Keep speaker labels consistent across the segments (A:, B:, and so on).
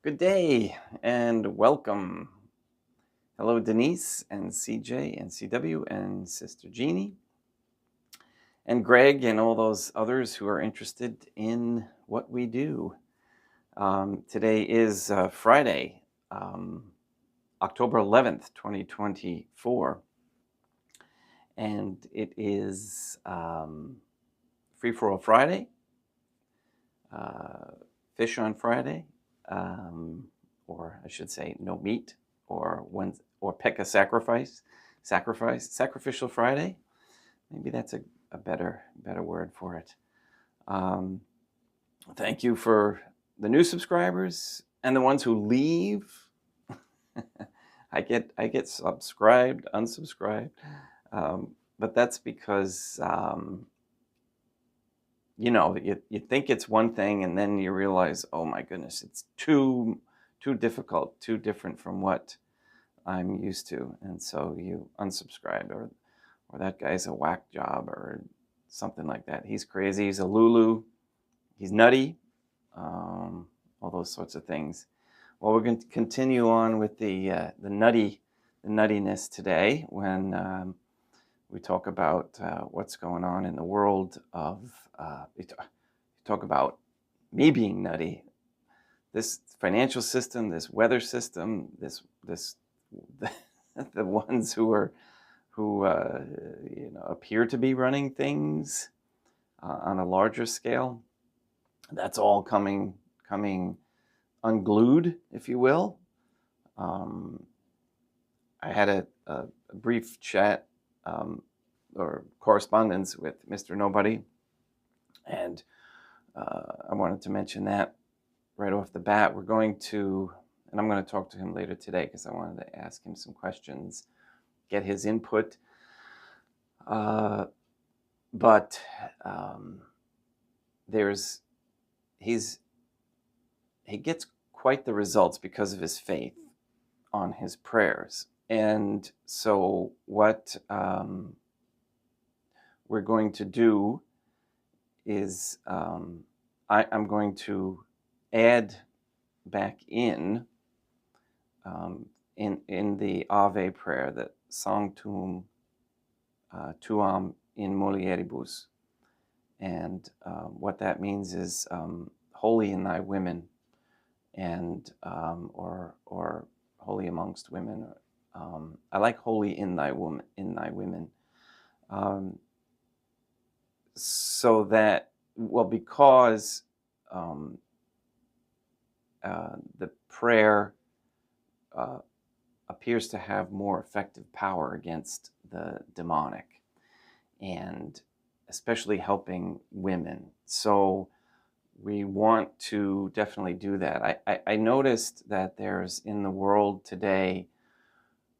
A: Good day and welcome. Hello, Denise and CJ and CW and Sister Jeannie and Greg and all those others who are interested in what we do. Today is Friday, October 11th, 2024, and it is Free For All Friday, Fish on Friday, or I should say no meat, or pick a sacrificial Friday. Maybe that's a better word for it. Thank you for the new subscribers and the ones who leave. I get subscribed, unsubscribed, but that's because you think it's one thing, and then you realize, oh my goodness, it's too difficult, too different from what I'm used to, and so you unsubscribe, or that guy's a whack job, or something like that. He's crazy. He's a Lulu. He's nutty. All those sorts of things. Well, we're going to continue on with the nuttiness today when we talk about what's going on in the world of. We talk about me being nutty. This financial system, this weather system, this the ones who appear to be running things on a larger scale. That's all coming unglued, if you will. I had a brief chat or correspondence with Mr. Nobody, and I wanted to mention that right off the bat. We're going to, and I'm going to talk to him later today because I wanted to ask him some questions, get his input. But he gets quite the results because of his faith on his prayers. And so what we're going to do is I'm going to add back in the Ave prayer, that Sanctum tuam in mulieribus, and what that means is holy in thy women, and or holy amongst women. I like holy in thy women. So that, well, because the prayer appears to have more effective power against the demonic, and especially helping women. So we want to definitely do that. I noticed that there's, in the world today,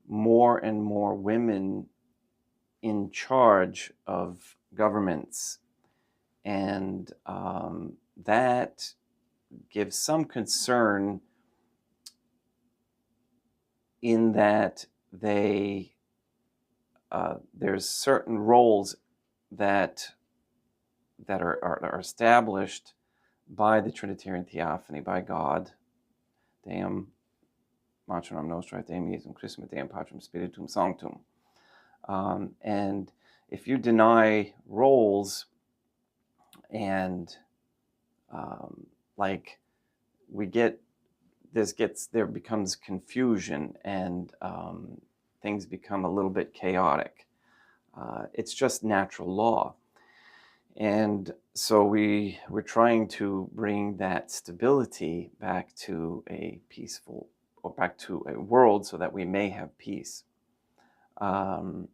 A: more and more women in charge of governments, and that gives some concern, in that there's certain roles that are established by the Trinitarian Theophany, by God, Deum Matronam Nostra, Deum Iesum Christum, Deum Patrum Spiritum Sanctum. And if you deny roles, and there becomes confusion, and things become a little bit chaotic. It's just natural law. And so we're trying to bring that stability back to a peaceful, or back to a world, so that we may have peace. And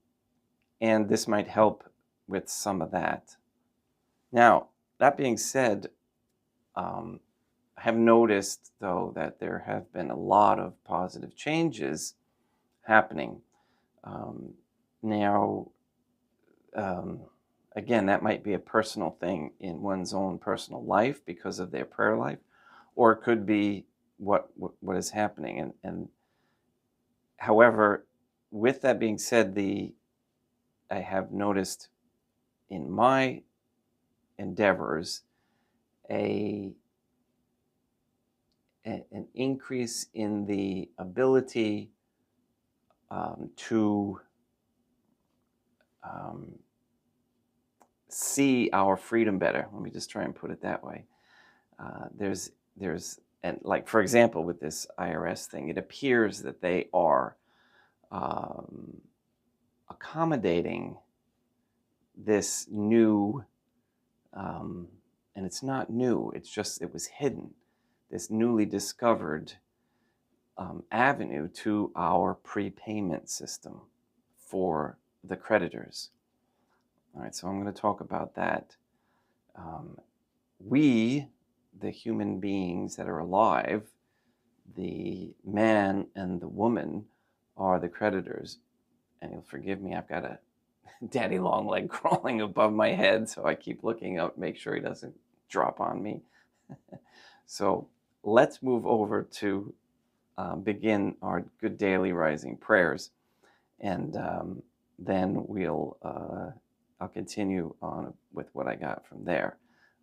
A: this might help with some of that. Now, that being said, I have noticed, though, that there have been a lot of positive changes happening. Now, again, that might be a personal thing in one's own personal life because of their prayer life, or it could be what is happening. And however, with that being said, I have noticed in my endeavors an increase in the ability to see our freedom better. Let me just try and put it that way. And like, for example, with this IRS thing, it appears that they are accommodating this new, and it's not new, it's just, it was hidden, this newly discovered avenue to our prepayment system for the creditors. All right, so I'm going to talk about that. We, the human beings that are alive, the man and the woman, are the creditors. And you'll forgive me, I've got a daddy long leg crawling above my head, so I keep looking up, make sure he doesn't drop on me. So let's move over to begin our good daily rising prayers, and then I'll continue on with what I got from there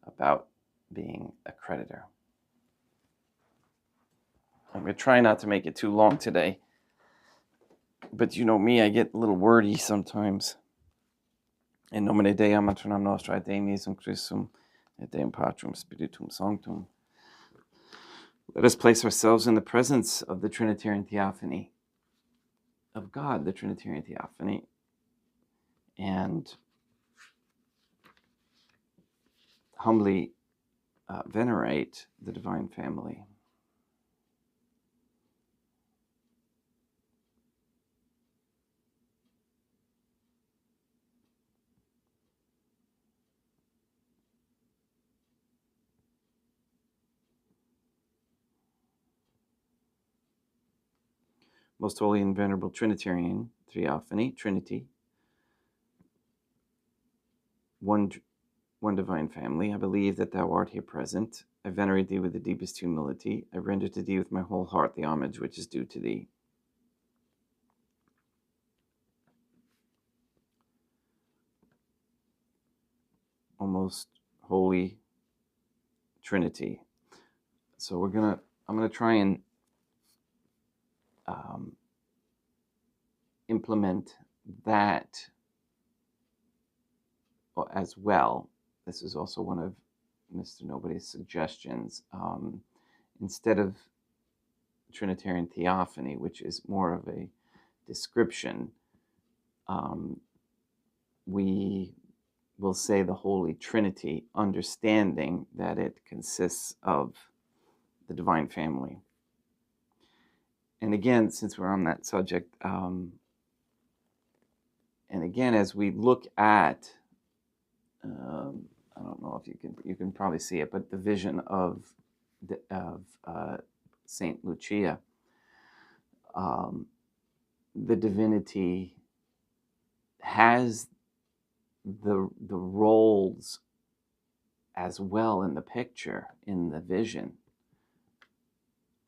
A: about being a creditor. I'm going to try not to make it too long today, but you know me, I get a little wordy sometimes. In nomine Dei, maternam nostra, et Dei misum Christum, et Deum Patrum Spiritum Sanctum. Let us place ourselves in the presence of the Trinitarian Theophany, of God, the Trinitarian Theophany, and humbly venerate the Divine Family. Most Holy and Venerable Trinitarian Theophany, Trinity, one Divine Family, I believe that thou art here present. I venerate thee with the deepest humility. I render to thee with my whole heart the homage which is due to thee. O most Holy Trinity. So I'm gonna try and implement that as well. This is also one of Mr. Nobody's suggestions. Instead of Trinitarian Theophany, which is more of a description, we will say the Holy Trinity, understanding that it consists of the Divine Family. And again, since we're on that subject, and again, as we look at, I don't know if you can probably see it, but the vision of Saint Lucia, the divinity has the roles as well in the picture, in the vision.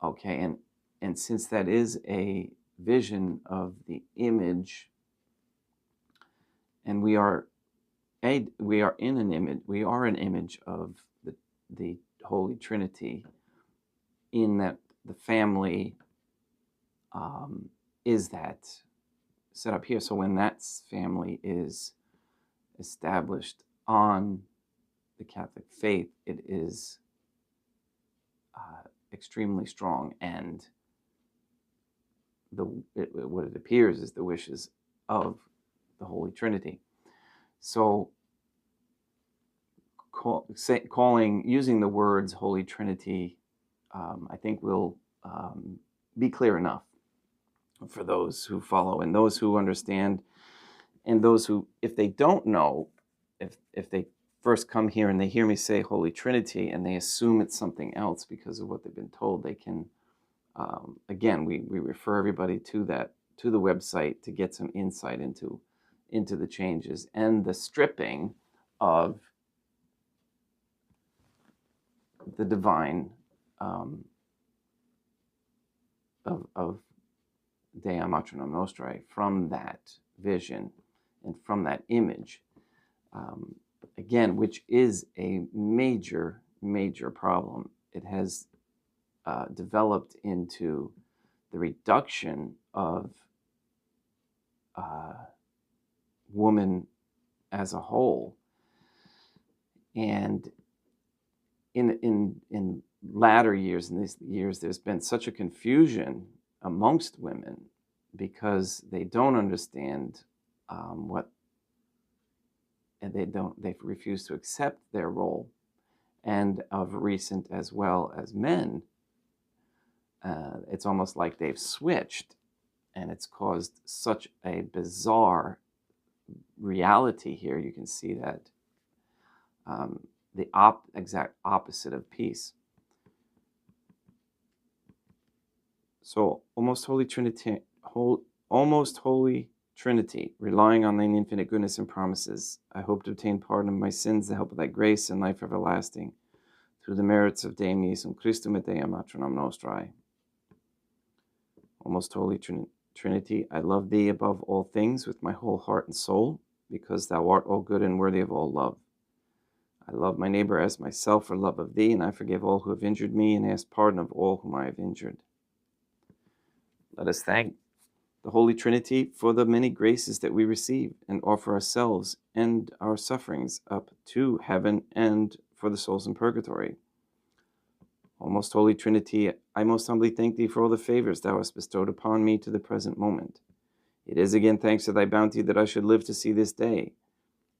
A: Okay, and since that is a vision of the image, and we are an image of the Holy Trinity, in that the family is that set up here. So when that family is established on the Catholic faith, it is extremely strong, and what it appears is the wishes of the Holy Trinity. So using the words Holy Trinity, I think will be clear enough for those who follow and those who understand, and those who, if they don't know, if they first come here and they hear me say Holy Trinity and they assume it's something else because of what they've been told, they can, again, we refer everybody to the website to get some insight into the changes and the stripping of the divine, of Dea Maternam Nostrae, from that vision and from that image, again, which is a major problem. It has developed into the reduction of woman as a whole. And in latter years, in these years, there's been such a confusion amongst women because they don't understand and they refuse to accept their role. And of recent, as well as men, it's almost like they've switched, and it's caused such a bizarre reality here. You can see that the exact opposite of peace. So, almost holy Trinity, relying on thine infinite goodness and promises, I hope to obtain pardon of my sins, the help of thy grace, and life everlasting, through the merits of Deum Iesum Christum et Deum Matronam Nostrae. O most holy Trinity, I love thee above all things with my whole heart and soul, because thou art all good and worthy of all love. I love my neighbor as myself for love of thee, and I forgive all who have injured me, and ask pardon of all whom I have injured. Let us thank the Holy Trinity for the many graces that we receive, and offer ourselves and our sufferings up to heaven and for the souls in purgatory. O most holy Trinity, I most humbly thank thee for all the favors thou hast bestowed upon me to the present moment. It is again thanks to thy bounty that I should live to see this day,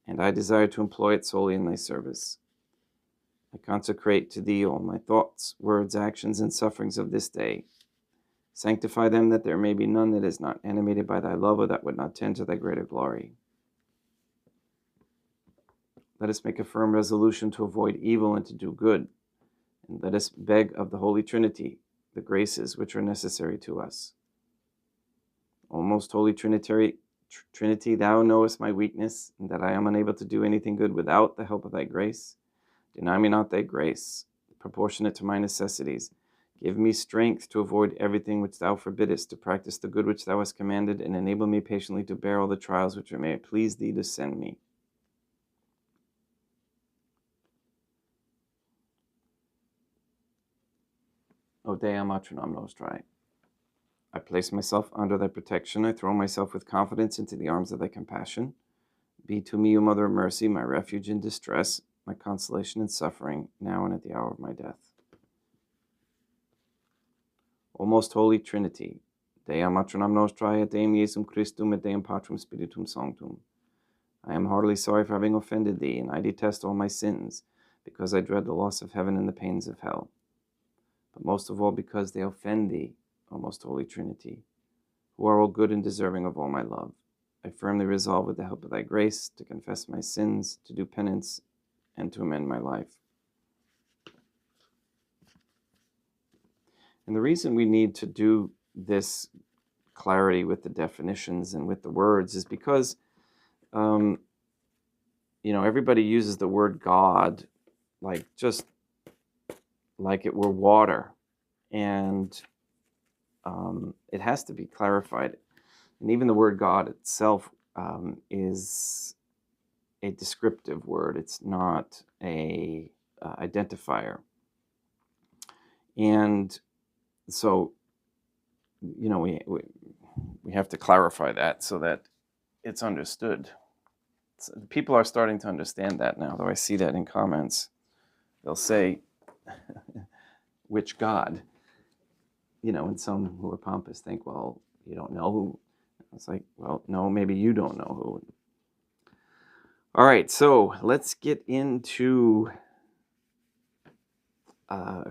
A: and I desire to employ it solely in thy service. I consecrate to thee all my thoughts, words, actions, and sufferings of this day. Sanctify them, that there may be none that is not animated by thy love, or that would not tend to thy greater glory. Let us make a firm resolution to avoid evil and to do good, and let us beg of the Holy Trinity the graces which are necessary to us. O most holy Trinity, thou knowest my weakness, and that I am unable to do anything good without the help of thy grace. Deny me not thy grace, proportionate to my necessities. Give me strength to avoid everything which thou forbiddest, to practice the good which thou hast commanded, and enable me patiently to bear all the trials which it may please thee to send me. O Deum Matronam Nostrae, I place myself under thy protection. I throw myself with confidence into the arms of thy compassion. Be to me, O Mother of Mercy, my refuge in distress, my consolation in suffering, now and at the hour of my death. O most holy Trinity, Deum Matronam Nostrae, et Deum Iesum Christum, et Deum Patrum Spiritum Sanctum, I am heartily sorry for having offended thee, and I detest all my sins, because I dread the loss of heaven and the pains of hell. But most of all because they offend thee, O most holy Trinity, who are all good and deserving of all my love. I firmly resolve, with the help of thy grace, to confess my sins, to do penance, and to amend my life. And the reason we need to do this clarity with the definitions and with the words is because, everybody uses the word God like it were water, and it has to be clarified. And even the word God itself is a descriptive word. It's not a identifier. And so, we have to clarify that so that it's understood. People are starting to understand that now, though I see that in comments. They'll say, which God? And some who are pompous think, well, you don't know who. It's like, well, no, maybe you don't know who. All right, so let's get into,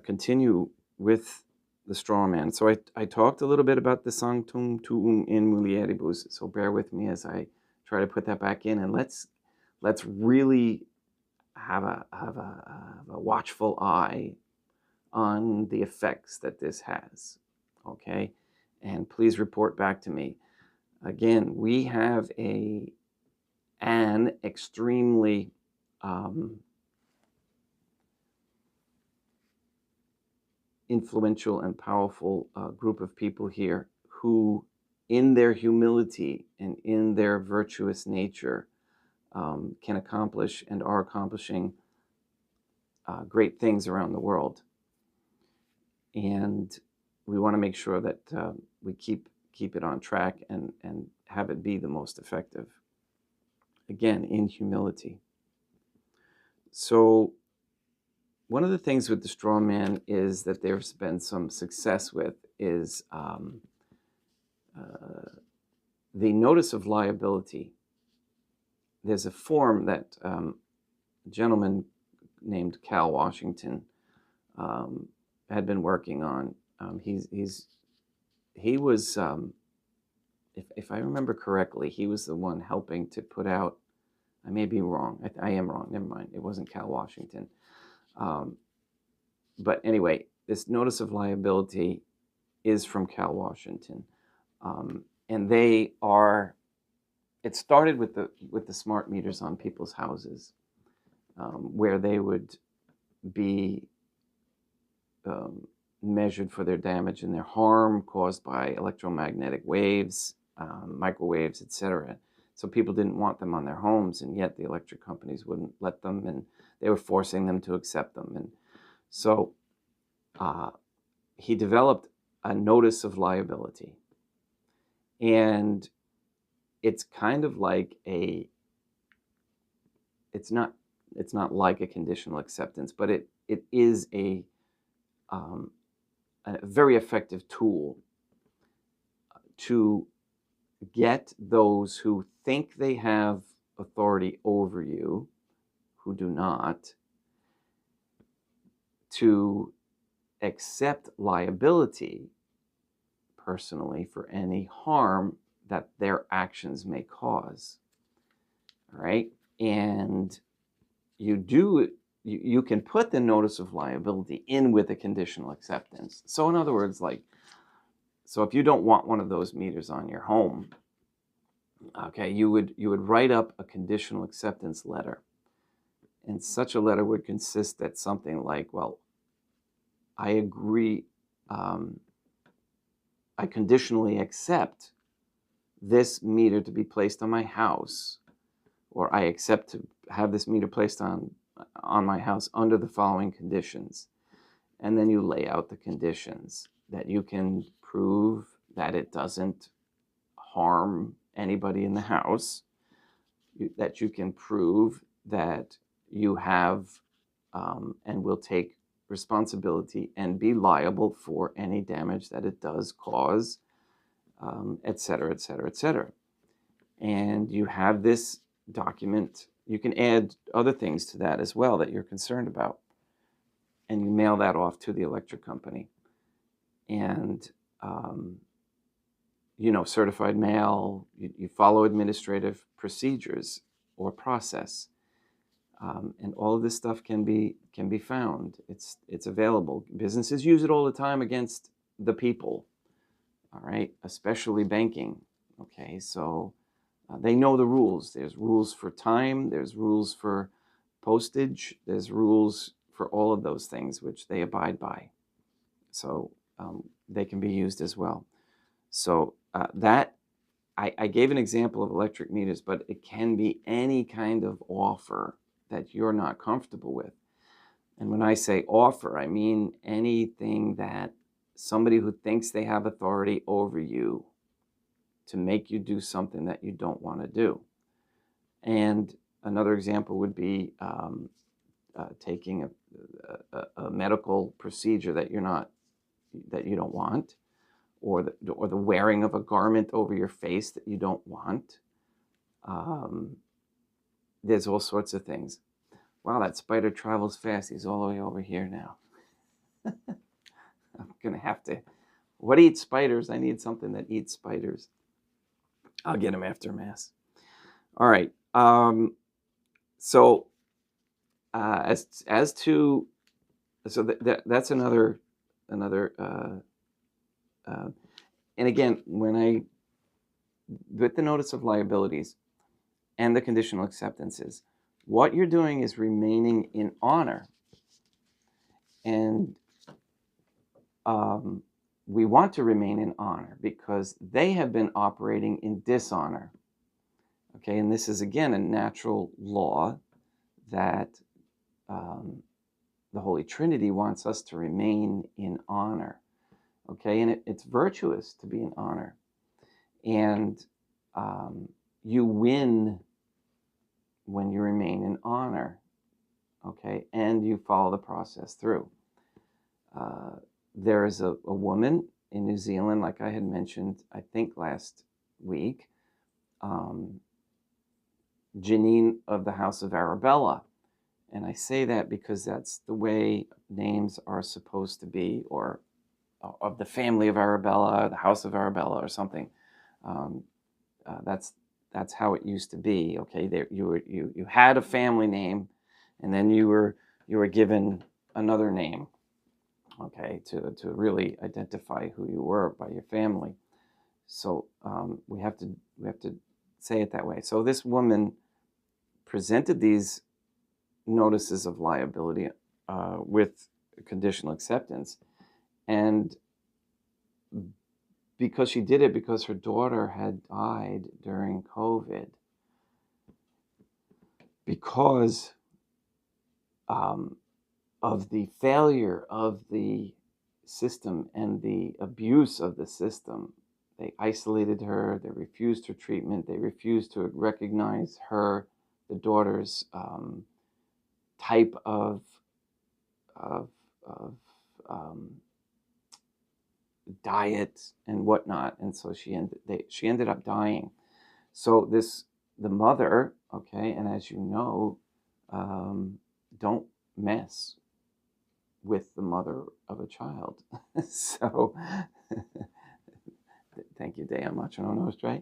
A: continue with the Strawman. So I talked a little bit about the Sanctum Tuum in Mulieribus, so bear with me as I try to put that back in, and let's really have a watchful eye on the effects that this has, okay? And please report back to me. Again, we have an extremely influential and powerful group of people here who, in their humility and in their virtuous nature, can accomplish and are accomplishing great things around the world. and we want to make sure that we keep it on track and have it be the most effective. Again, in humility. So one of the things with the straw man is that there's been some success with is the notice of liability. There's a form that a gentleman named Cal Washington had been working on. He was, if I remember correctly, he was the one helping to put out. I may be wrong. I am wrong. Never mind. It wasn't Cal Washington. But anyway, this notice of liability is from Cal Washington, and they are. It started with the smart meters on people's houses, where they would be measured for their damage and their harm caused by electromagnetic waves, microwaves, etc. So people didn't want them on their homes, and yet the electric companies wouldn't let them, and they were forcing them to accept them. And so he developed a notice of liability, and it's kind of like it's not like a conditional acceptance, but it is a very effective tool to get those who think they have authority over you, who do not, to accept liability personally for any harm that their actions may cause. All right? And you can put the notice of liability in with a conditional acceptance. So in other words, so if you don't want one of those meters on your home, okay, you would write up a conditional acceptance letter. And such a letter would consist that something like, well, I agree, I conditionally accept this meter to be placed on my house, or I accept to have this meter placed on my house under the following conditions. And then you lay out the conditions that you can prove that it doesn't harm anybody in the house, that you can prove that you have and will take responsibility and be liable for any damage that it does cause, et cetera, et cetera, et cetera. And you have this document. You can add other things to that as well that you're concerned about. And you mail that off to the electric company. And, certified mail, you follow administrative procedures or process. And all of this stuff can be found. It's available. Businesses use it all the time against the people, all right, especially banking. Okay, so they know the rules. There's rules for time. There's rules for postage. There's rules for all of those things which they abide by. So they can be used as well. So I gave an example of electric meters, but it can be any kind of offer that you're not comfortable with. And when I say offer, I mean anything that somebody who thinks they have authority over you to make you do something that you don't want to do. And another example would be taking a medical procedure that you don't want, or the wearing of a garment over your face that you don't want. There's all sorts of things. Wow, that spider travels fast. He's all the way over here now. I'm going to have to... What eats spiders? I need something that eats spiders. I'll get him after Mass. All right. So that's another. And again, with the notice of liabilities and the conditional acceptances, what you're doing is remaining in honor. And we want to remain in honor because they have been operating in dishonor. Okay, and this is again a natural law that the Holy Trinity wants us to remain in honor. Okay, and it's virtuous to be in honor. And you win when you remain in honor, okay, and you follow the process through. There is a woman in New Zealand, like I had mentioned, I think last week, Janine of the House of Arabella. And I say that because that's the way names are supposed to be, or of the family of Arabella, the House of Arabella, or something. That's how it used to be. Okay, there you had a family name, and then you were given another name. Okay, to really identify who you were by your family. So we have to say it that way. So this woman presented these notices of liability with conditional acceptance, and because she did it because her daughter had died during COVID, because of the failure of the system and the abuse of the system. They isolated her, they refused her treatment, they refused to recognize her, the daughter's type of diet and whatnot, and so she ended up dying. So the mother, okay, and as you know, don't mess with the mother of a child. So thank you, Dea Macho No Nostra.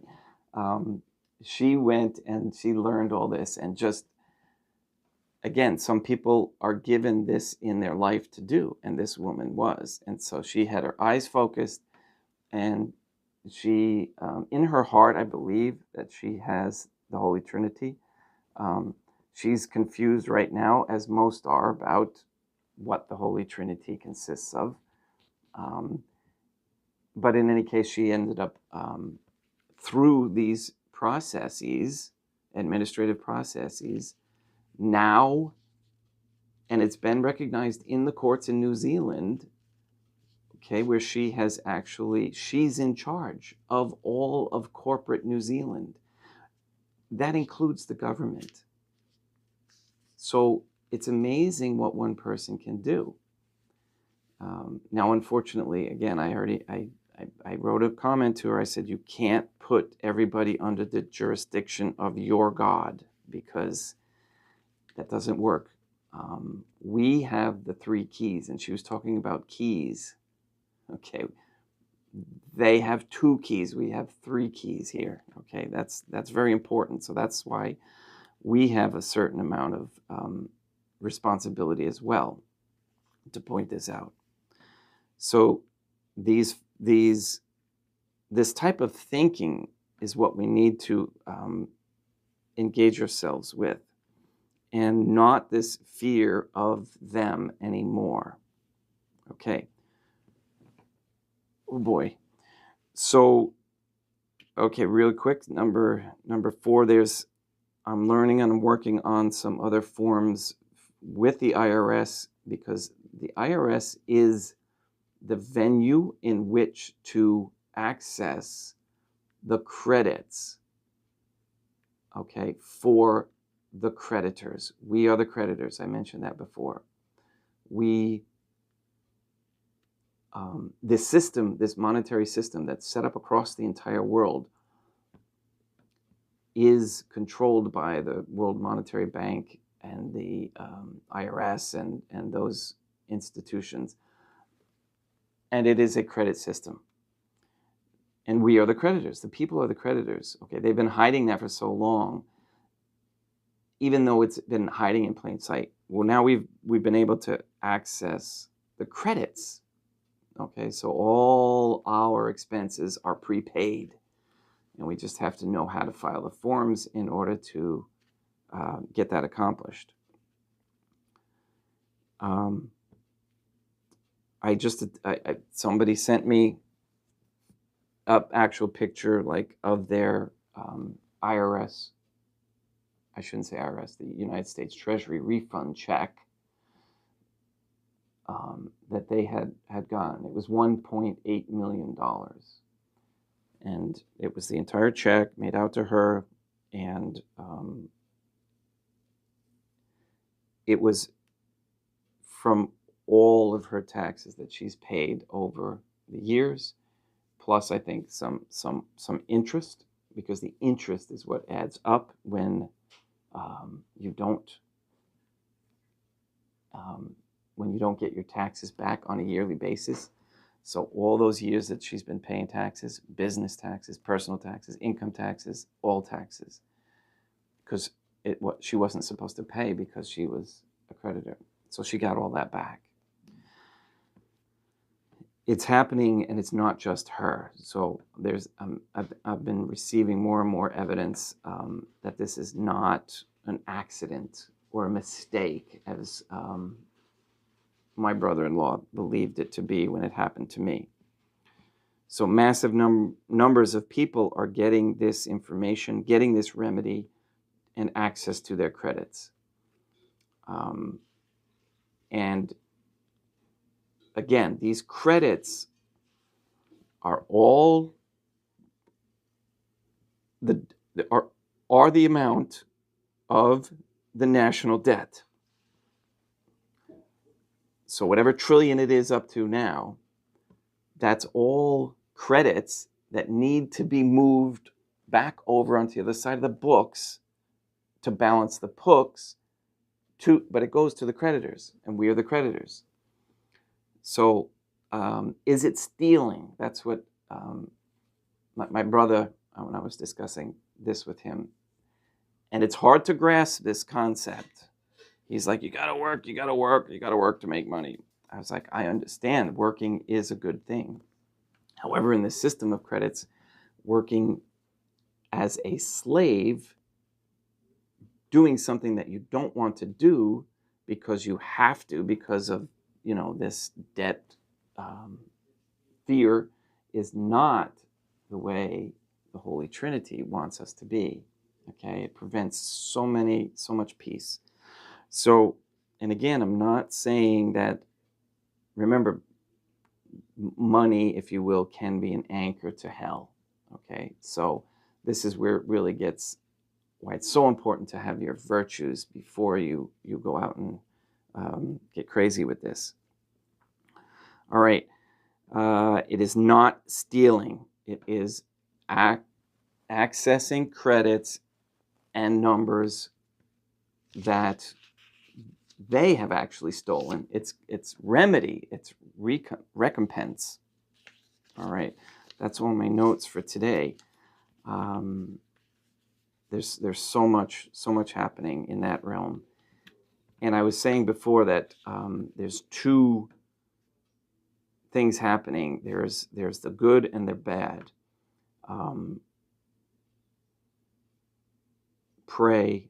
A: She went and she learned all this, and just, again, some people are given this in their life to do, and this woman was. And so she had her eyes focused, and she, in her heart, I believe that she has the Holy Trinity. She's confused right now, as most are, about what the Holy Trinity consists of. But in any case, she ended up, through these processes, administrative processes, now, and it's been recognized in the courts in New Zealand, okay, where she's in charge of all of corporate New Zealand. That includes the government. So it's amazing what one person can do. Now, unfortunately, again, I wrote a comment to her. I said, you can't put everybody under the jurisdiction of your God, because that doesn't work. We have the 3 keys, and she was talking about keys. Okay, they have 2 keys. We have 3 keys here. Okay, that's very important. So that's why we have a certain amount of responsibility as well to point this out. So this type of thinking is what we need to engage ourselves with, and not this fear of them anymore. Okay. Oh boy. So, okay, real quick, number 4, I'm learning and I'm working on some other forms with the IRS, because the IRS is the venue in which to access the credits, okay, for the creditors. We are the creditors. I mentioned that before. This system, this monetary system that's set up across the entire world, is controlled by the World Monetary Bank and the IRS and those institutions. And it is a credit system. And we are the creditors. The people are the creditors. Okay, they've been hiding that for so long, even though it's been hiding in plain sight. Well, now we've been able to access the credits. Okay, so all our expenses are prepaid, and we just have to know how to file the forms in order to get that accomplished. Somebody sent me an actual picture, like, of their IRS. I shouldn't say IRS, the United States Treasury refund check. that they had gotten. It was $1.8 million. And it was the entire check made out to her, and it was from all of her taxes that she's paid over the years, plus I think some interest, because the interest is what adds up when you don't get your taxes back on a yearly basis. So all those years that she's been paying taxes, business taxes, personal taxes, income taxes, all taxes, because she wasn't supposed to pay because she was a creditor. So she got all that back. It's happening, and it's not just her. So I've been receiving more and more evidence that this is not an accident or a mistake, as my brother-in-law believed it to be when it happened to me. So massive numbers of people are getting this information, getting this remedy, and access to their credits. And again, these credits are all are the amount of the national debt. So whatever trillion it is up to now, that's all credits that need to be moved back over onto the other side of the books to balance the books, but it goes to the creditors, and we are the creditors. So is it stealing? That's what my brother, when I was discussing this with him, and it's hard to grasp this concept. He's like, you gotta work to make money. I was like, I understand working is a good thing. However, in the system of credits, working as a slave, doing something that you don't want to do because you have to, because of this debt fear, is not the way the Holy Trinity wants us to be. Okay, it prevents so much peace. So, and again, I'm not saying that, remember, money, if you will, can be an anchor to hell. Okay, so this is where it really gets, why it's so important to have your virtues before you go out and get crazy with this. All right, it is not stealing. It is accessing credits and numbers that they have actually stolen. It's remedy. It's recompense. All right, that's one of my notes for today. There's so much happening in that realm, and I was saying before that there's two things happening. There's the good and the bad. Pray,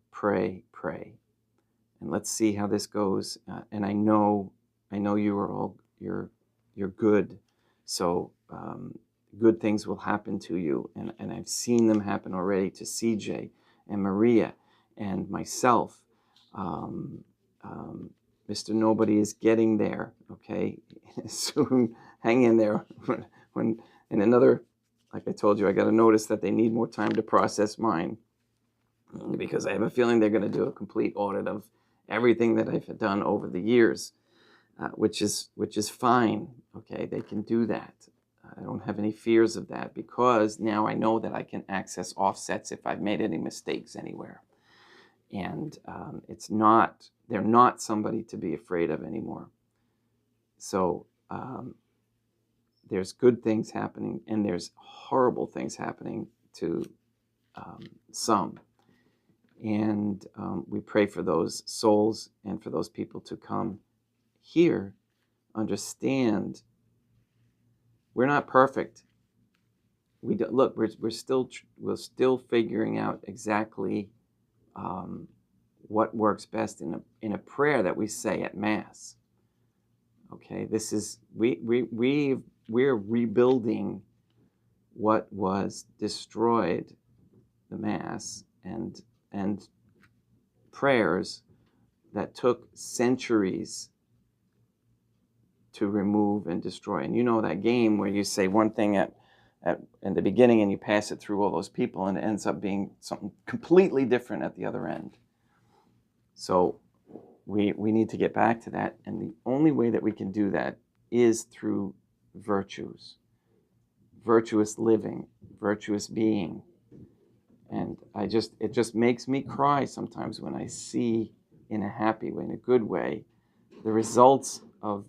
A: and let's see how this goes. And I know you are all you're good, so good things will happen to you, and I've seen them happen already to CJ and Maria and myself. Mr. Nobody is getting there. Okay, soon. Hang in there. When in another, like I told you, I got to notice that they need more time to process mine, because I have a feeling they're going to do a complete audit of everything that I've done over the years, which is fine. Okay, they can do that. I don't have any fears of that, because now I know that I can access offsets if I've made any mistakes anywhere, and they're not somebody to be afraid of anymore. So there's good things happening, and there's horrible things happening to some. And we pray for those souls and for those people to come here, understand we're not perfect. We're still figuring out exactly what works best in a prayer that we say at Mass. Okay, this is we're rebuilding what was destroyed, the Mass, and prayers that took centuries to remove and destroy. And you know that game where you say one thing in the beginning and you pass it through all those people and it ends up being something completely different at the other end. So we need to get back to that. And the only way that we can do that is through virtues, virtuous living, virtuous being. And it just makes me cry sometimes when I see, in a happy way, in a good way, the results of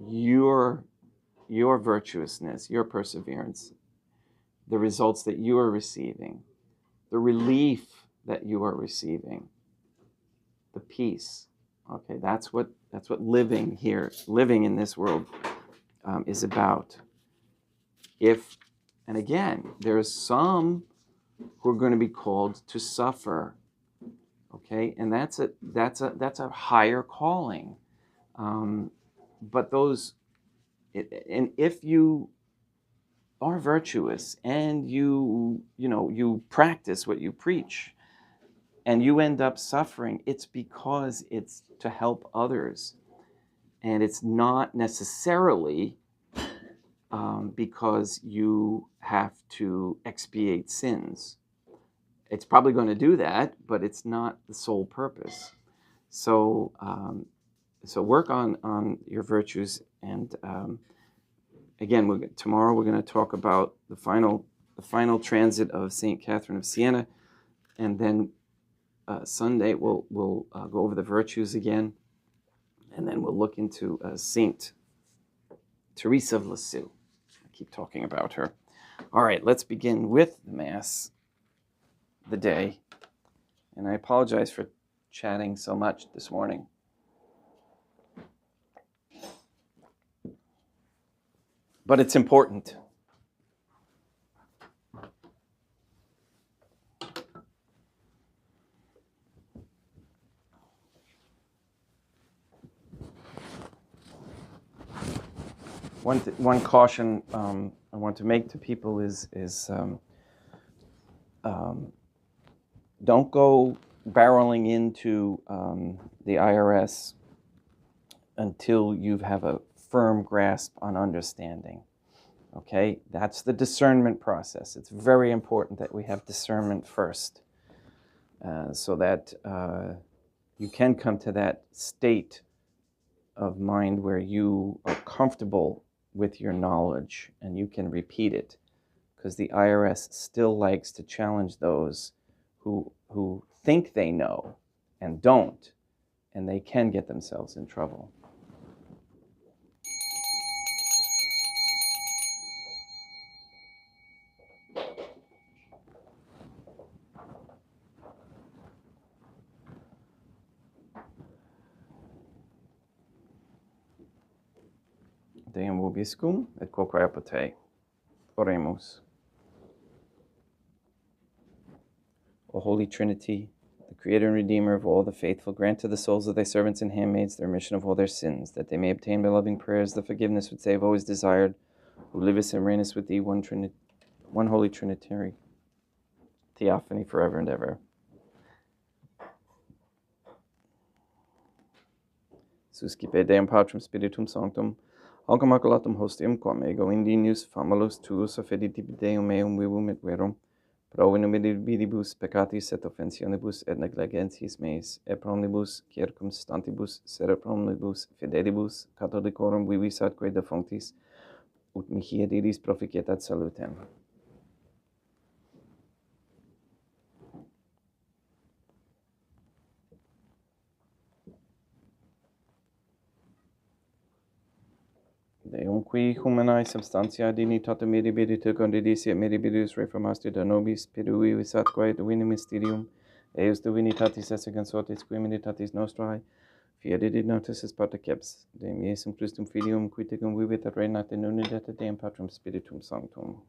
A: your virtuousness, your perseverance, the results that you are receiving, the relief that you are receiving, the peace. Okay, that's what living in this world is about. And again, there's some who are going to be called to suffer. Okay, and that's a higher calling. But if you are virtuous and you practice what you preach, and you end up suffering, it's because it's to help others, and it's not necessarily because you have to expiate sins. It's probably going to do that, but it's not the sole purpose. So work on your virtues, and again, tomorrow we're going to talk about the final transit of Saint Catherine of Siena, and then Sunday we'll go over the virtues again, and then we'll look into Saint Teresa of Lisieux. I keep talking about her. All right, let's begin with the Mass, the day. And I apologize for chatting so much this morning. But it's important. One caution I want to make to people is don't go barreling into the IRS until you have a firm grasp on understanding. Okay, that's the discernment process. It's very important that we have discernment first, so that you can come to that state of mind where you are comfortable with your knowledge and you can repeat it, because the IRS still likes to challenge those who think they know and don't, and they can get themselves in trouble. Deum vobiscum et quoque apotei. Oremus. O Holy Trinity, the Creator and Redeemer of all the faithful, grant to the souls of thy servants and handmaids the remission of all their sins, that they may obtain by loving prayers the forgiveness which they have always desired, who livest and reignest with thee, one Holy Trinitarian Theophany, forever and ever. Suscipe Deum Patrum Spiritum Sanctum, Hoc Immaculatum Hostium, quam ego indinius famulus tuus affeditib Deum meum vivum et verum, pro innumerabilibus peccatis et offensionibus et negligentis meis, et pro omnibus circumstantibus sere pro omnibus fidelibus catholicorum vivis atque defunctis, ut mihi et iris proficetat salutem. Deum qui humanae substantia dignitatem mirabilite condidis et mirabilis reformasti da nobis, pedui visatque divini mysterium, eius divinitatis esse consortis qui militatis nostrae, fiat dignatus es partaceps, Deum Iesum Christum Filium, qui tecum vivit et regnat in unitate Deum Patrum Spiritum Sanctum.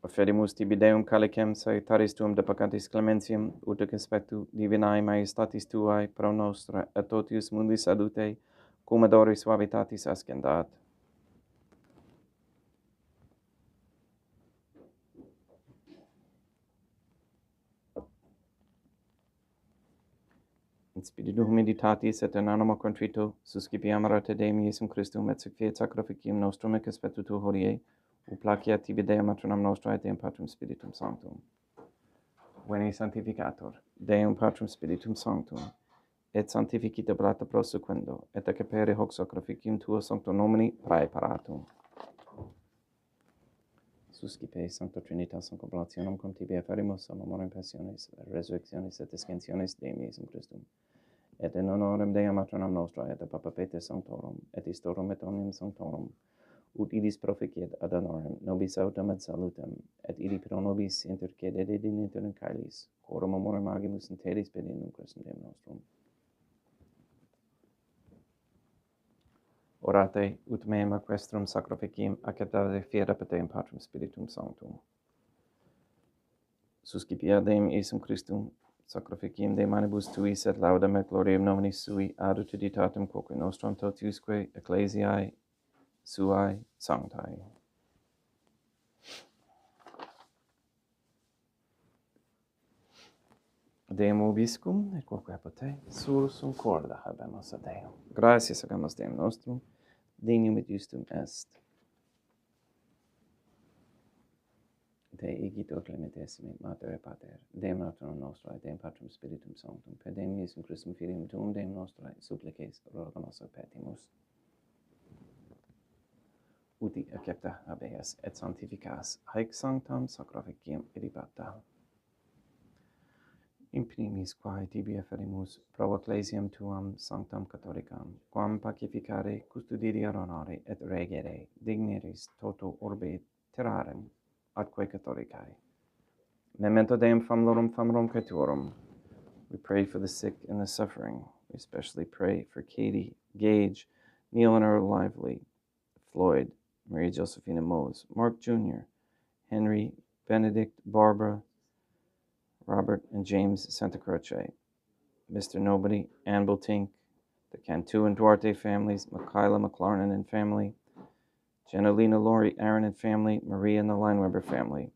A: Offerimus tibi Deum calicem salutaris tuum de peccatis clementiam, ut conspectu divinae majestatis tuae pro nostra et totius mundi salute, cum adori suavitatis ascendat. in spiritu humilitatis et in animo contrito, suscipiamara te Deum Iesum Christum et sanctifiet sacrificium nostrum et conspectu tu hodie, placiat tibi Deum matronam nostra et Deum Patrum Spiritum Sanctum. Veni sanctificator, Deum Patrum Spiritum Sanctum, et sanctificita blata prosequendo, et accepere hoc sacrificium tuo sancto nomini praeparatum. Suscipe Sancta Trinitas concobulationem cum tibi afferimus amorem passiones, resurrectionis et ascensionis Deum Iesum Christum, et in honorem Deum matronam nostra, et a Papa Peter Sanctorum, et istorum et omnium Sanctorum, ut idis proficiet ad honorem nobis autem et salutem, et idi pro nobis interceded in internum caelis, quorum amorem agimus in telis pedinum Christum Deum nostrum. Orate ut meam questrum sacrificium acceptare fiera per Deum Patrum Spiritum Sanctum. Suscipia Deum Iesum Christum, sacrificium de manibus tuis et laudam et gloriam nominis sui ad utilitatem quoque nostram totiusque ecclesiae suae sanctae. Deum vobiscum, et quoque apote, sursum corda habemus a Deum. Gratias agamus Deum nostrum, dignum et justum est. Te igitur clementissime, Mater et Pater, Deum matronum nostra, et Deum Patrum Spiritum Sanctum, per Deum Iesum Christum Filium Tuum, Deum nostra, supplices, rogamus et petimus. Uti accepta habeas et sanctificas, haec sanctam sacrificium irripata. In primis quae tibi afferimus pro ecclesiam tuam sanctam catholicam, quam pacificare, custodire ad honore et regere, digneris toto orbe terrarem, atque catholicae. Memento Deum famorum caetuorum. We pray for the sick and the suffering. We especially pray for Katie, Gage, Neil and Earl Lively, Floyd, Maria Josephina Mose, Mark Jr., Henry, Benedict, Barbara, Robert and James Santa Croce, Mr. Nobody, Ann Bultink, the Cantu and Duarte families, Michaela McLarnon and family, Janelina Laurie Aaron and family, Maria and the Lineweber family,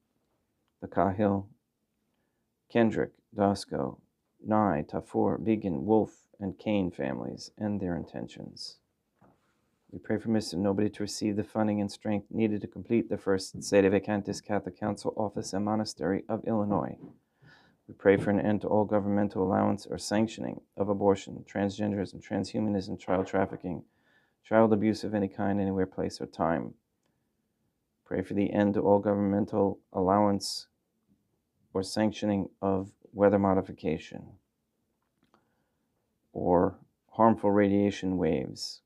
A: the Cahill, Kendrick, Dosco, Nye, Tafur, Began, Wolf, and Kane families and their intentions. We pray for Mr. Nobody to receive the funding and strength needed to complete the first Sede Vacantis Catholic Council Office and Monastery of Illinois. We pray for an end to all governmental allowance or sanctioning of abortion, transgenderism, transhumanism, child trafficking, child abuse of any kind, anywhere, place, or time. Pray for the end to all governmental allowance or sanctioning of weather modification or harmful radiation waves.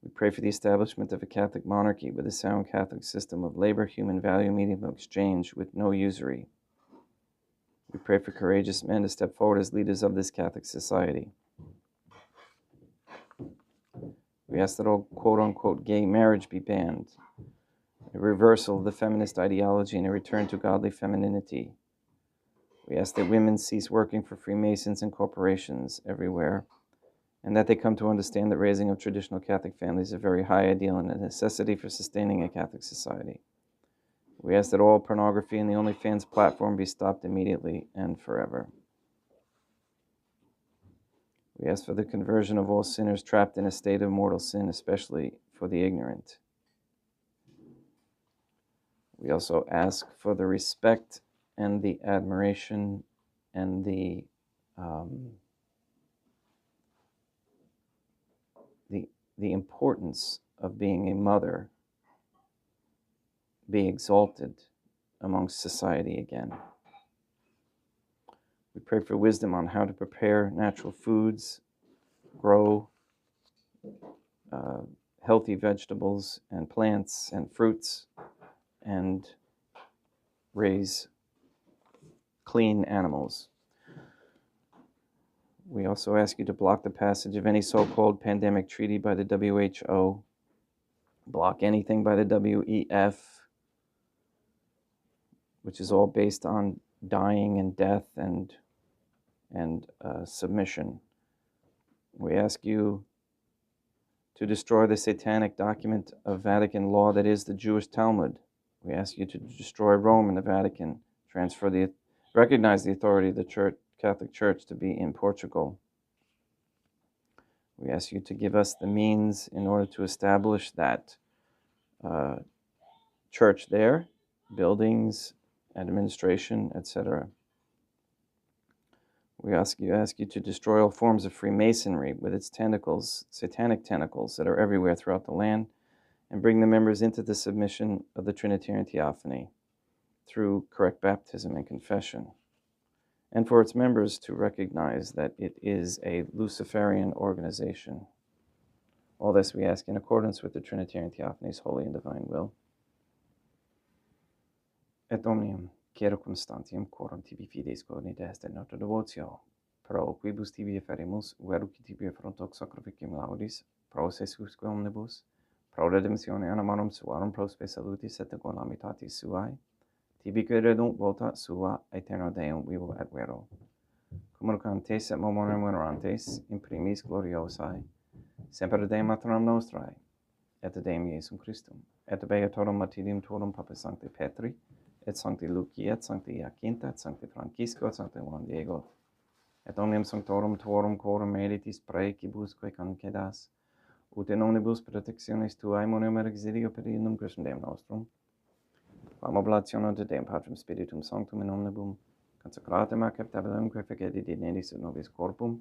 A: We pray for the establishment of a Catholic monarchy with a sound Catholic system of labor, human value, medium of exchange with no usury. We pray for courageous men to step forward as leaders of this Catholic society. We ask that all quote-unquote gay marriage be banned, a reversal of the feminist ideology and a return to godly femininity. We ask that women cease working for Freemasons and corporations everywhere, and that they come to understand that raising of traditional Catholic families is a very high ideal and a necessity for sustaining a Catholic society. We ask that all pornography and the OnlyFans platform be stopped immediately and forever. We ask for the conversion of all sinners trapped in a state of mortal sin, especially for the ignorant. We also ask for the respect and the admiration and the importance of being a mother be exalted amongst society again. We pray for wisdom on how to prepare natural foods, grow healthy vegetables and plants and fruits, and raise clean animals. We also ask you to block the passage of any so-called pandemic treaty by the WHO, block anything by the WEF, which is all based on dying and death and submission. We ask you to destroy the satanic document of Vatican law that is the Jewish Talmud. We ask you to destroy Rome and the Vatican, transfer the recognize the authority of the Church, Catholic Church to be in Portugal. We ask you to give us the means in order to establish that church there, buildings, administration, etc. We ask you to destroy all forms of Freemasonry with its tentacles, satanic tentacles that are everywhere throughout the land, and bring the members into the submission of the Trinitarian Theophany through correct baptism and confession, and for its members to recognize that it is a Luciferian organization. All this we ask in accordance with the Trinitarian Theophany's holy and divine will. Et omnium, quiero constantium coram tibi fides cognita est nota devotio, pro quibus tibi eferimus, veruci tibi effrontox sacrificium laudis, pro Jesus omnibus, pro redemptione animarum suarum, pro spe salutis et economitatis suae, tibi credunt vota sua aeterno Deum vivo et vero. Communicantes et memoriam venerantes, in primis gloriosae, semper Deum maternam nostrae, et Deum Iesum Christum, et beatorum martyrium tuorum Papa Sancti Petri, et Sancti Luci, et Sancti Jacinta, et Sancti Francisco, et Sancti Juan Diego, et omnium sanctorum tuorum quorum meditis praecibusque concedas, ut in omnibus protectionis tuae monium et exilio periendum Christum Deum nostrum, quam oblationem de Deum Patrum Spiritum Sanctum in omnibum, consecratem acceptabilem quae feceti dignidis et nobis corpum,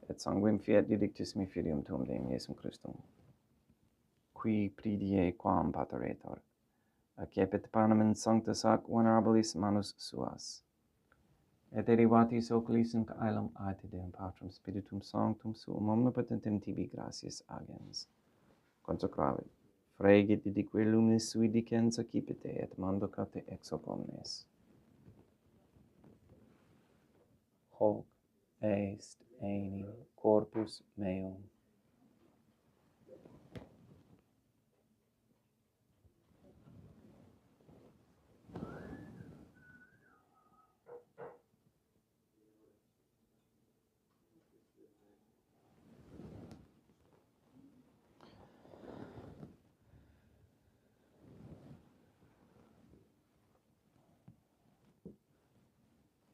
A: et sanguinem fiat didictissimi filium tuum Deum Iesum Christum, qui pridie quam pateretor, accepit panem in sanctus ac venerabilis manus suas, et derivatis oculis in caelum aete Deum Patrum Spiritum Sanctum suum omnipotentem tibi gratias agens, consecravit, fregit didique luminis sui dicens accipite, et mandocate ex hoc omnes. Hoc est enim corpus meum.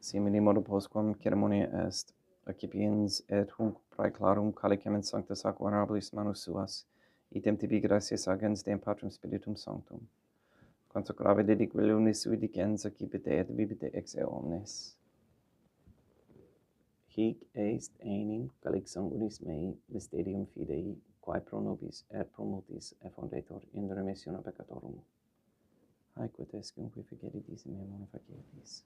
A: Simili modo postquam ceremonia est, accipiens et hunc praeclarum calicem in sanctus ac venerabilis manus suas, item tibi gratias agens Deum Patrum Spiritum Sanctum, consecrave dedique luminis sui dicens accipite et vivite ex eo omnes. Hic est enim calic sanguinis mei mysterium fidei, quae pro nobis et pro multis effundetur in remissione peccatorum. Haec ut est cum qui fecedis mea mono faciebis.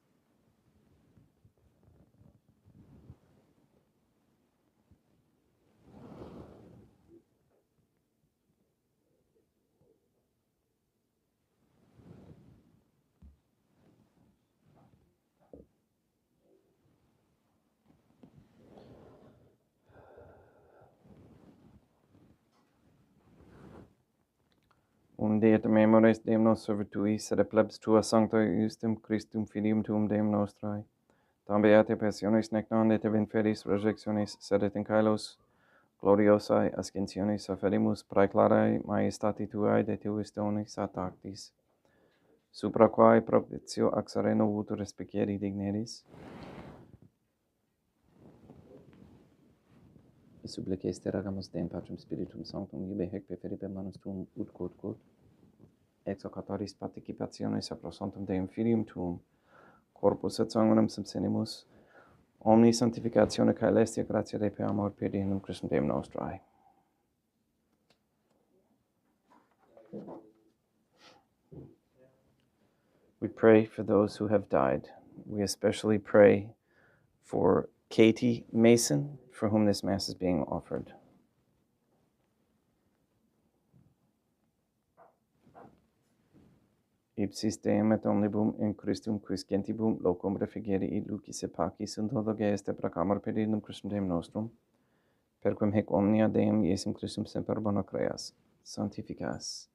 A: Unde et memores Deum nos servituis, sed plebs tua sancta justum Christum filium tuum Deum nostrae, tam beate passionis nec non et inferis resurrectionis, sed et in caelos gloriosae ascensionis afferimus praeclarae maiestati tuae de tuis donis ad actis, supra quae propitio ac sereno vutur respicieri digneris, supplices te ragamus Deum Patrum Spiritum Sanctum, iube hec preferite manus tuum ut quod, exocatoris participationis a pro sanctum Deum Filium tuum, corpus et sanguinem subsenimus, omni sanctificatione caelestia gratia Dei per amor per Deum Christum Deum nostrae. We pray for those who have died. We especially pray for Katie Mason, for whom this Mass is being offered. Ipsis Deum et omnibum in Christum quis gentibum locum refrigerii lucis et pacis sunt hodie est praecamur per Deum Christum Deum nostrum, perquem hic omnia Deum Iesum Christum semper bona creas, sanctificas,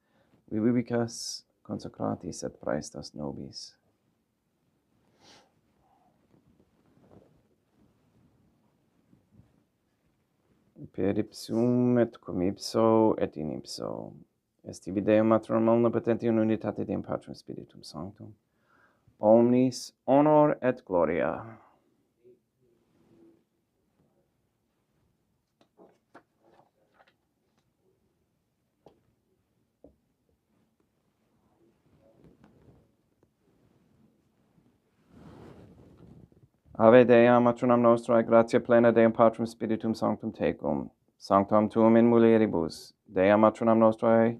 A: vivibicas, consecratis et praestas nobis. Per ipsum et cum ipso et in ipso, est tibi Deum Maternum omnipotentium unitate Deum Patrum Spiritum Sanctum, omnis honor et gloria. Ave Dea, matronam nostrae, gratia plena Deum Patrum Spiritum Sanctum tecum, sanctam tuum in mulieribus, Dea matronam nostrae,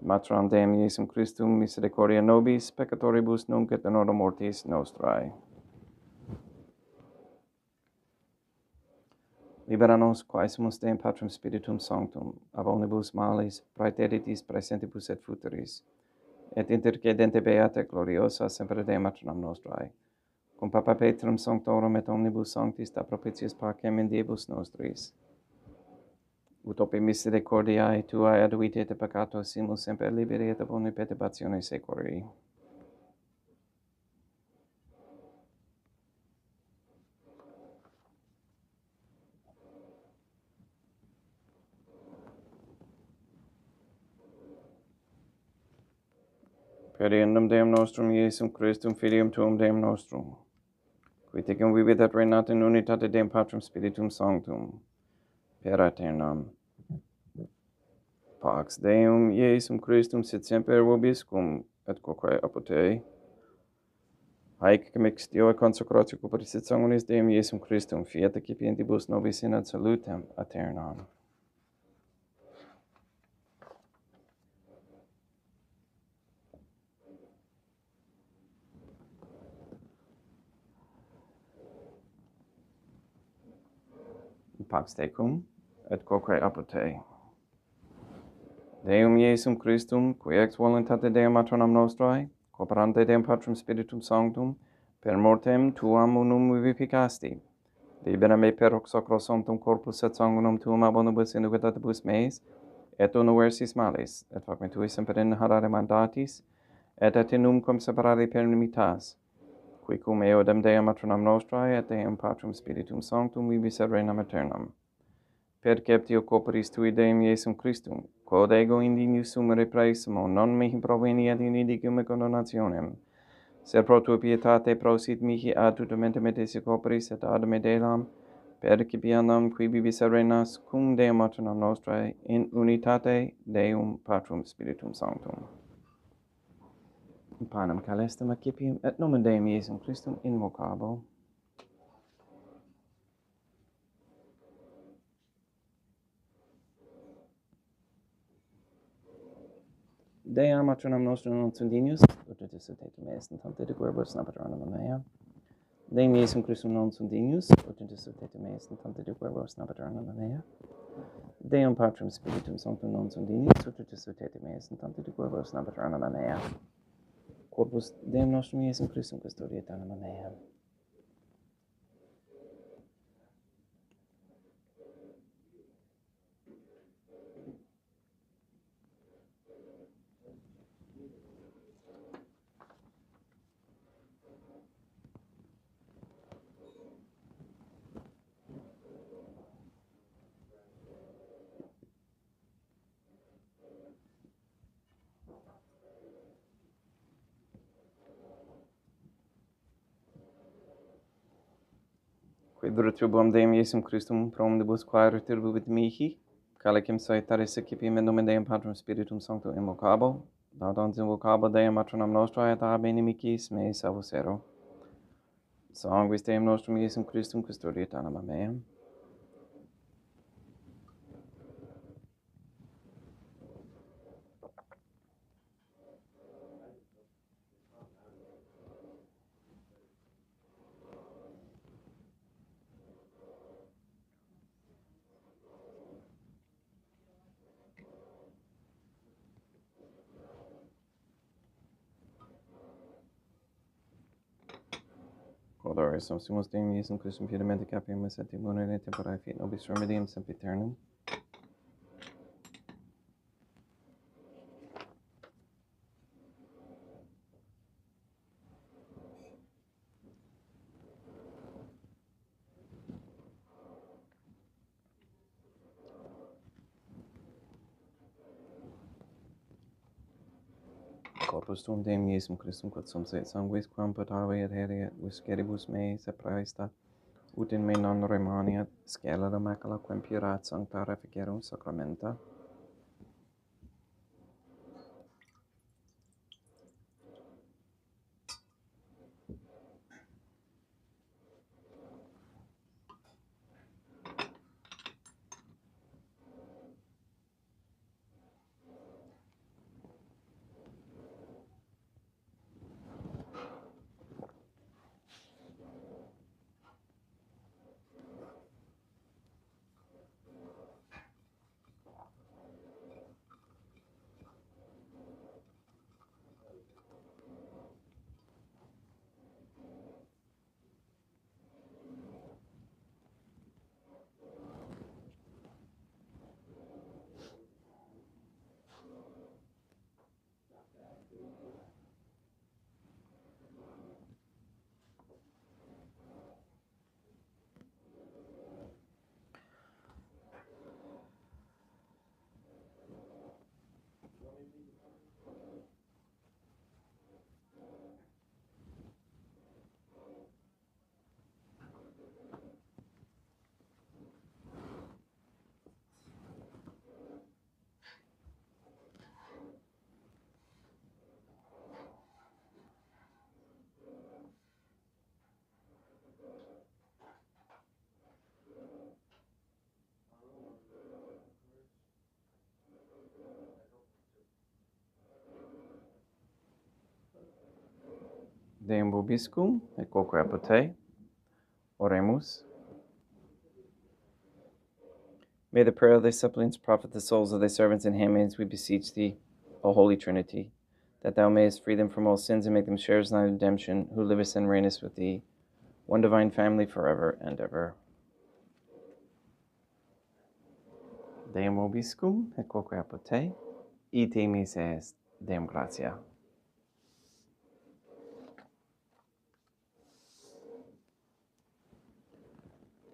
A: matronam Deum Iesum Christum, misericordia nobis, peccatoribus nunc et in hora mortis nostrae. Libera nos, quaesimus Deum Patrum Spiritum Sanctum, ab omnibus malis, praeteritis, praesentibus et futuris, et intercedente beata gloriosa semper Dei matronam nostrae, cum Papa Petrum Sanctorum et omnibus sanctis da propitiis pacem in diebus nostris, ut ope misericordiae Tuae aduite et peccato simus semper liberi et ab omni perturbatione secori. Per eundem Deum nostrum Iesum Christum Filium Tuum Deum nostrum, qui tecum vivit et reinat in unitate Deum Patrum Spiritum Sanctum, per aeternam. Pax Deum Iesum Christum sit semper vobiscum et quoque apud te. Haec mixtio et consecratio corporis et sanguinis Deum Iesum Christum fiat excipientibus nobis in ad salutem aeternam. Pax tecum et quoque apud te. Deum Iesum Christum, qui ex voluntate Deum matronam nostrae, cooperante Deum Patrum Spiritum Sanctum, per mortem tuam unum vivificasti, libera me per hoc sacro sanctum corpus et sanguinum tuum ab omnibus iniquitatibus meis, et universis malis, et fac me tui semper inharare mandatis, et atenum cum separare per nimitas, qui cum eodem Deum matronam nostrae, et Deum Patrum Spiritum Sanctum vivis et reinam aeternam. Perceptio corporis tui Deum Iesum Christum, quod ego indinius sumere praesimo, non mihi proveni ad inidicum e condonationem, sed pro tua pietate prosit mihi ad tutamentem et esse corporis et ad me delam, percipiendam qui vivis et reinas cum Deum matronam nostrae, in unitate Deum Patrum Spiritum Sanctum. Panem calestem accipium et nomen Deum Iesum Christum invocabo. Dea matronam nostrum non sundinius, ut et sutetum est in tante de guerbus napateranum mea. Deum Iesum Christum non sundinius, ut et sutetum est in tante de guerbus napateranum mea. Deum Patrum Spiritum Sanctum non sundinius, ut et sutetum est in tante de guerbus napateranum mea. Corpus Deum nostrum Iesum Christum custodiet anima mea. Quid retribuam Deum Iesum Christum pro omnibus quae retribuit mihi, calicem saetaris accipium in nomen Deum Patrum Spiritum Sanctum invocabo, laudans invocabo Deum matronam nostrae et ab inimicis meis salvus ero. Sanguis Deum nostrum Iesum Christum custodiet anima meam. Quodores sumus Deum Iesum Christum piedamente capiamus et immunere tempore fit nobis remedium sempiternum. Corpus tuum Deum Iesum Christum quod sum se sanguis quam potave et heriet visceribus meis et praesta ut in me non remaniat scelera macula quem purat sancta reficerum sacramenta. Deum vobiscum et quoque apud te. Oremus. May the prayer of thy suppliants profit the souls of thy servants and handmaids, we beseech thee, O Holy Trinity, that thou mayest free them from all sins and make them sharers in thy redemption, who livest and reignest with thee, one divine family forever and ever. Deum vobiscum et quoque apud te. Ite mise est Deum gratia.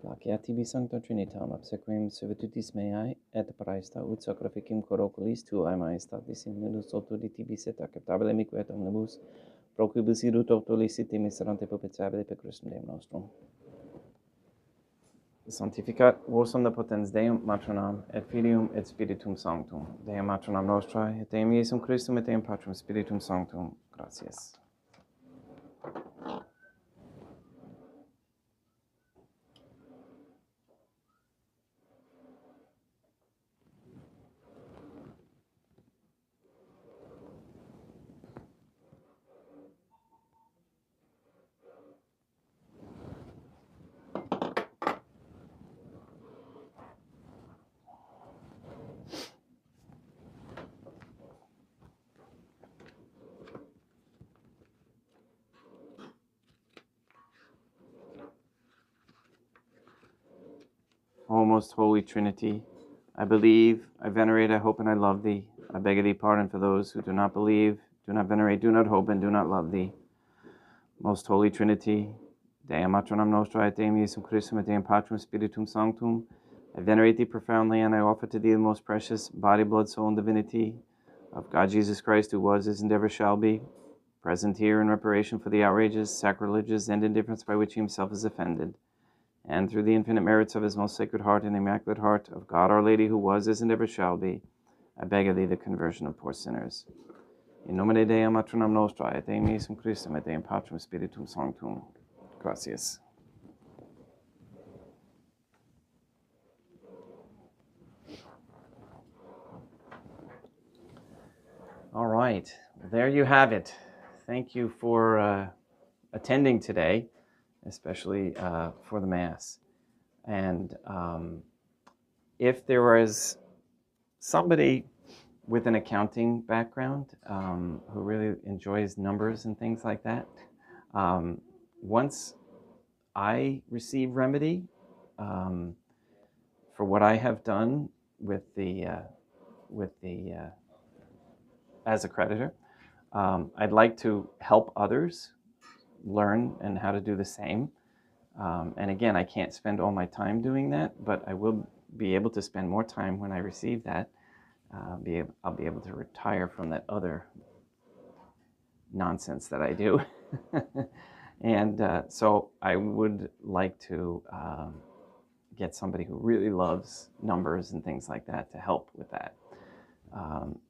A: Placia tibi sancta Trinitam obsequim servitutis meae et praesta ut sacrificium coroculis tuae maestatis in nullis autori tibi et acceptabile mique et omnibus proquibus irut autolicite miserante propitiabile per Christum Deum nostrum. Sanctificat vos omnipotens Deum matronam et Filium et Spiritum Sanctum. Deum matronam nostrae et Deum Iesum Christum et Deum Patrum Spiritum Sanctum. Gratias. O most holy Trinity, I believe, I venerate, I hope, and I love thee. I beg of thee pardon for those who do not believe, do not venerate, do not hope, and do not love thee. Most holy Trinity, Deum matronam nostrae et Deum Iesum Christum et Deum Patrum Spiritum Sanctum, I venerate thee profoundly, and I offer to thee the most precious body, blood, soul, and divinity of God Jesus Christ, who was, is, and ever shall be, present here in reparation for the outrages, sacrileges, and indifference by which he himself is offended, and through the infinite merits of his most sacred heart and immaculate heart of God Our Lady, who was, is, and ever shall be, I beg of thee the conversion of poor sinners. In nomine Deum matronam nostrae et Deum Iesum Christum et Deum Patrum Spiritum Sanctum. Gratias. All right, there you have it. Thank you for attending today, especially for the Mass. And if there was somebody with an accounting background who really enjoys numbers and things like that, once I receive remedy for what I have done with the as a creditor, I'd like to help others learn and how to do the same. And again, I can't spend all my time doing that, but I will be able to spend more time when I receive that. I'll be able to retire from that other nonsense that I do. And so I would like to get somebody who really loves numbers and things like that to help with that.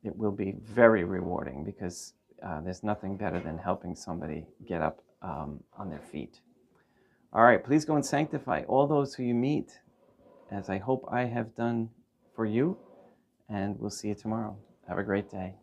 A: It will be very rewarding because there's nothing better than helping somebody get up on their feet. All right, please go and sanctify all those who you meet, as I hope I have done for you, and we'll see you tomorrow. Have a great day.